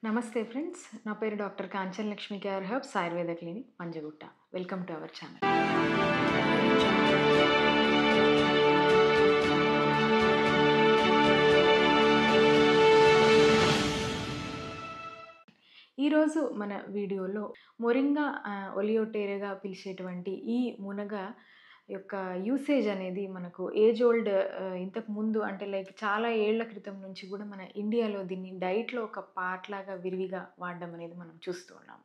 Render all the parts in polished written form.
నమస్తే ఫ్రెండ్స్. నా పేరు doctor Kanchan Lakshmi care hubs Ayurveda clinic Panjagutta. Welcome to our channel. ఈరోజు మన వీడియోలో మొరింగా ఒలియోటేరేగా పిలిచేటువంటి ఈ మునగ యొక్క యూసేజ్ అనేది మనకు ఏజ్ ఓల్డ్ ఇంతకుముందు అంటే లైక్ చాలా ఏళ్ల క్రితం నుంచి కూడా మన ఇండియాలో దీన్ని డైట్‌లో ఒక పార్ట్ లాగా విరివిగా వాడడం అనేది మనం చూస్తూ ఉన్నాం.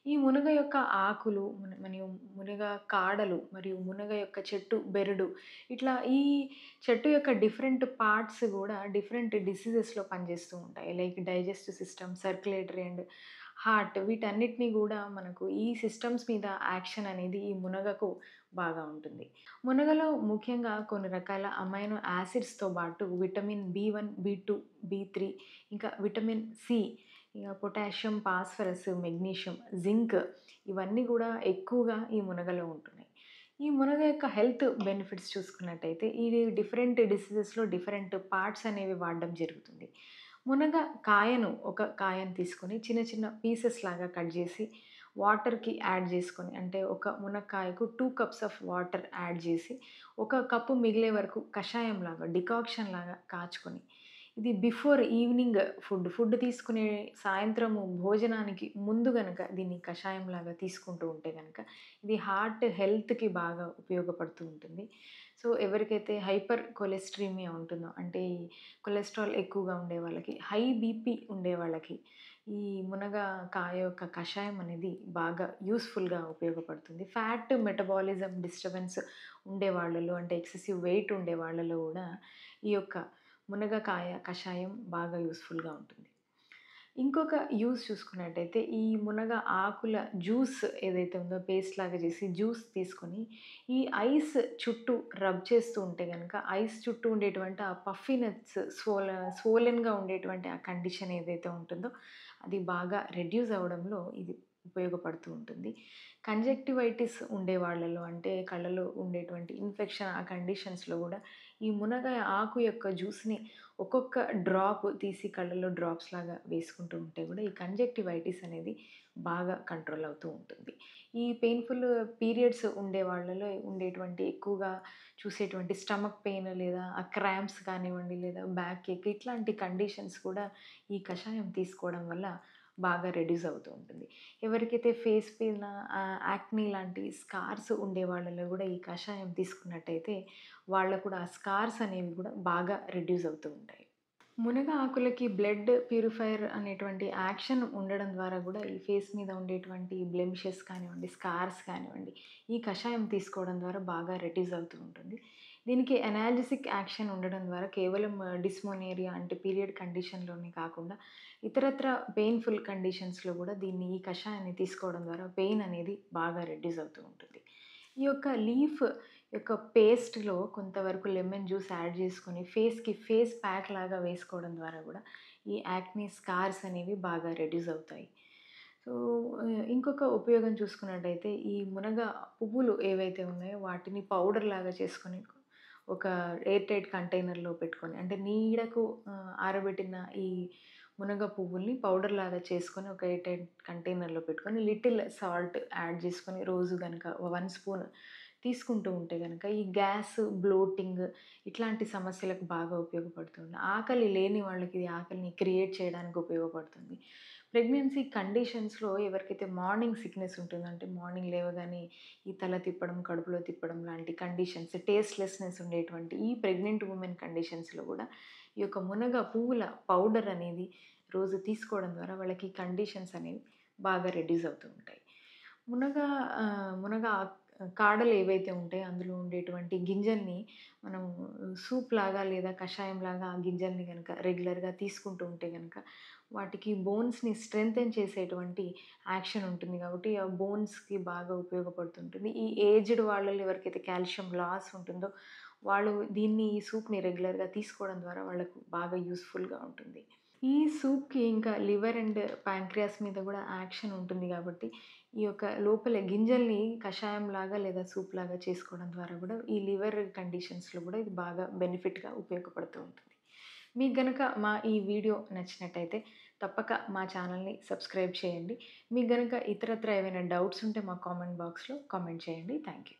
ఈ మునగ యొక్క ఆకులు మరియు మునగ కాడలు మరియు మునగ యొక్క చెట్టు బెరడు ఇట్లా ఈ చెట్టు యొక్క డిఫరెంట్ పార్ట్స్ గూడా డిఫరెంట్ డిసీజెస్‌లో పనిచేస్తూ ఉంటాయి. Like digestive system, circulatory and heart వీటన్నిటిని గూడా మనకు ఈ సిస్టమ్స్ మీద యాక్షన్ అనేది ఈ మునగకు బాగా ఉంటుంది. మునగలో ముఖ్యంగా కొన్ని రకాల అమైనో యాసిడ్స్‌తో పాటు విటమిన్ బి1, బి2, బి3 ఇంకా విటమిన్ సి, ఇక పొటాషియం, ఫాస్ఫరస్, మెగ్నీషియం, జింక్ ఇవన్నీ గూడా ఎక్కువగా ఈ మునగలో ఉంటున్నాయి. ఈ మునగ యొక్క హెల్త్ బెనిఫిట్స్ చూసుకున్నట్టయితే ఇది డిఫరెంట్ డిసీజెస్‌లో డిఫరెంట్ పార్ట్స్ అనేవి వాడడం జరుగుతుంది. మునగ ఒక కాయను తీసుకొని చిన్న చిన్న పీసెస్ లాగా కట్ చేసి వాటర్‌కి యాడ్ చేసుకొని అంటే ఒక మునక్కాయకు 2 కప్స్ ఆఫ్ వాటర్ యాడ్ చేసి ఒక కప్పు మిగిలే వరకు కషాయం లాగా డికాక్షన్ లాగా కాచుకొని ఇది బిఫోర్ ఈవినింగ్ ఫుడ్ తీసుకునే సాయంత్రము భోజనానికి ముందు గనక దీన్ని కషాయంలాగా తీసుకుంటూ ఉంటే గనక ఇది హార్ట్ హెల్త్‌కి బాగా ఉపయోగపడుతూ ఉంటుంది. సో, ఎవరికైతే హైపర్ కొలెస్ట్రీమియా ఉంటుందో అంటే ఈ కొలెస్ట్రాల్ ఎక్కువగా ఉండే వాళ్ళకి, హై బీపీ ఉండే వాళ్ళకి ఈ మునగ కాయ యొక్క కషాయం అనేది బాగా యూజ్‌ఫుల్‌గా ఉపయోగపడుతుంది. ఫ్యాట్ మెటబాలిజం డిస్టర్బెన్స్ ఉండే వాళ్ళలో అంటే ఎక్సెసివ్ వెయిట్ ఉండే వాళ్ళలో గూడా ఈ యొక్క మునగకాయ కషాయం బాగా యూజ్‌ఫుల్‌గా ఉంటుంది. ఇంకొక యూజ్ చూసుకున్నట్టయితే ఈ మునగ ఆకుల జ్యూస్ ఏదైతే ఉందో పేస్ట్ లాగా చేసి జ్యూస్ తీసుకొని ఈ ఐస్ చుట్టూ రబ్ చేస్తూ ఉంటే గనక ఐస్ చుట్టూ ఉండేటువంటి ఆ పఫీనెస్ స్వోలెన్‌గా ఉండేటువంటి ఆ కండిషన్ ఏదైతే ఉంటుందో అది బాగా రెడ్యూస్ అవ్వడంలో ఇది ఉపయోగపడుతూ ఉంటుంది. కంజక్టివైటిస్ ఉండే వాళ్ళలో అంటే కళ్ళలో ఉండేటువంటి ఇన్ఫెక్షన్ ఆ కండిషన్స్‌లో గూడా ఈ మునగాయ ఆకు యొక్క జ్యూస్‌ని ఒక్కొక్క డ్రాప్ తీసి కళ్ళలో డ్రాప్స్ లాగా వేసుకుంటూ ఉంటే కూడా ఈ కంజక్టివైటిస్ అనేది బాగా కంట్రోల్ అవుతూ ఉంటుంది. ఈ పెయిన్‌ఫుల్ పీరియడ్స్ ఉండే వాళ్ళలో ఉండేటువంటి ఎక్కువగా చూసేటువంటి స్టమక్ పెయిన్ లేదా ఆ క్రాంప్స్ కానివ్వండి లేదా బ్యాక్ ఏక్ ఇట్లాంటి కండిషన్స్ కూడా ఈ కషాయం తీసుకోవడం వల్ల బాగా రెడ్యూస్ అవుతూ ఉంటుంది. ఎవరికైతే ఫేస్ పైన యాక్నీ లాంటి స్కార్స్ ఉండే వాళ్ళలో కూడా ఈ కషాయం తీసుకున్నట్టయితే వాళ్ళకు కూడా ఆ స్కార్స్ అనేవి కూడా బాగా రెడ్యూస్ అవుతూ ఉంటాయి. మునగ ఆకులకి బ్లడ్ ప్యూరిఫైయర్ అనేటువంటి యాక్షన్ ఉండడం ద్వారా కూడా ఈ ఫేస్ మీద ఉండేటువంటి బ్లెమిషెస్ కానివ్వండి, స్కార్స్ కానివ్వండి, ఈ కషాయం తీసుకోవడం ద్వారా బాగా రెడ్యూస్ అవుతూ ఉంటుంది. దీనికి ఎనాల్జెసిక్ యాక్షన్ ఉండడం ద్వారా కేవలం డిస్మోనేరియా అంటే పీరియడ్ కండిషన్‌లోనే కాకుండా ఇతరత్ర పెయిన్‌ఫుల్ కండిషన్స్‌లో కూడా ఈ కషాయాన్ని తీసుకోవడం ద్వారా పెయిన్ అనేది బాగా రెడ్యూస్ అవుతూ ఉంటుంది. ఈ యొక్క లీఫ్ యొక్క పేస్ట్‌లో కొంతవరకు లెమన్ జ్యూస్ యాడ్ చేసుకొని ఫేస్‌కి ఫేస్ ప్యాక్ లాగా వేసుకోవడం ద్వారా కూడా ఈ యాక్నీ స్కార్స్ అనేవి బాగా రెడ్యూస్ అవుతాయి. సో, ఇంకొక ఉపయోగం చూసుకున్నట్టయితే ఈ మునగ పువ్వులు ఏవైతే ఉన్నాయో వాటిని పౌడర్ లాగా చేసుకొని ఒక ఎయిర్ టైట్ కంటైనర్‌లో పెట్టుకొని అంటే నీడకు ఆరబెట్టిన ఈ మునగ పువ్వుల్ని పౌడర్ లాగా చేసుకొని ఒక ఎయిర్ టైట్ కంటైనర్‌లో పెట్టుకొని లిటిల్ సాల్ట్ యాడ్ చేసుకొని రోజు గనక 1 స్పూన్ తీసుకుంటూ ఉంటే గనక ఈ గ్యాస్, బ్లోటింగ్ ఇట్లాంటి సమస్యలకు బాగా ఉపయోగపడుతుంది. ఆకలి లేని వాళ్ళకి ఇది ఆకలిని క్రియేట్ చేయడానికి ఉపయోగపడుతుంది. ప్రెగ్నెన్సీ కండిషన్స్‌లో ఎవరికైతే మార్నింగ్ సిక్‌నెస్ ఉంటుందో అంటే మార్నింగ్ లేవగానే ఈ తల తిప్పడం, కడుపులో తిప్పడం లాంటి కండిషన్స్, టేస్ట్‌లెస్‌నెస్ ఉండేటువంటి ఈ ప్రెగ్నెంట్ వుమెన్ కండిషన్స్‌లో గూడా ఈ యొక్క మునగ పువ్వుల పౌడర్ అనేది రోజు తీసుకోవడం ద్వారా వాళ్ళకి కండిషన్స్ అనేవి బాగా రెడ్యూస్ అవుతూ ఉంటాయి. మునగ మునగ కాడలు ఏవైతే ఉంటాయో అందులో ఉండేటువంటి గింజల్ని మనం సూప్ లాగా లేదా కషాయం లాగా ఆ గింజల్ని గనక రెగ్యులర్‌గా తీసుకుంటూ ఉంటే గనక వాటికి బోన్స్‌ని స్ట్రెంథెన్ చేసేటువంటి యాక్షన్ ఉంటుంది కాబట్టి ఆ బోన్స్‌కి బాగా ఉపయోగపడుతుంటుంది. ఈ ఏజ్డ్ వాళ్ళలో ఎవరికైతే కాల్షియం లాస్ ఉంటుందో వాళ్ళు ఈ సూప్‌ని రెగ్యులర్‌గా తీసుకోవడం ద్వారా వాళ్ళకు బాగా యూజ్‌ఫుల్‌గా ఉంటుంది. ఈ సూప్‌కి ఇంకా లివర్ అండ్ ప్యాంక్రియాస్ మీద గూడా యాక్షన్ ఉంటుంది గాబట్టి, ఈ యొక్క లోపల గింజల్ని కషాయంలాగా లేదా సూప్‌లాగా చేసుకోవడం ద్వారా గూడా ఈ లివర్ కండిషన్స్‌లో గూడా ఇది బాగా బెనిఫిట్‌గా ఉపయోగపడుతూ ఉంటుంది. మీకు గనక మా ఈ వీడియో నచ్చినట్టయితే తప్పక మా ఛానల్‌ని సబ్స్క్రైబ్ చేయండి. మీకు గనక ఇతరత్రా ఏవైనా డౌట్స్ ఉంటే మా కామెంట్ బాక్స్‌లో కామెంట్ చేయండి. Thank you.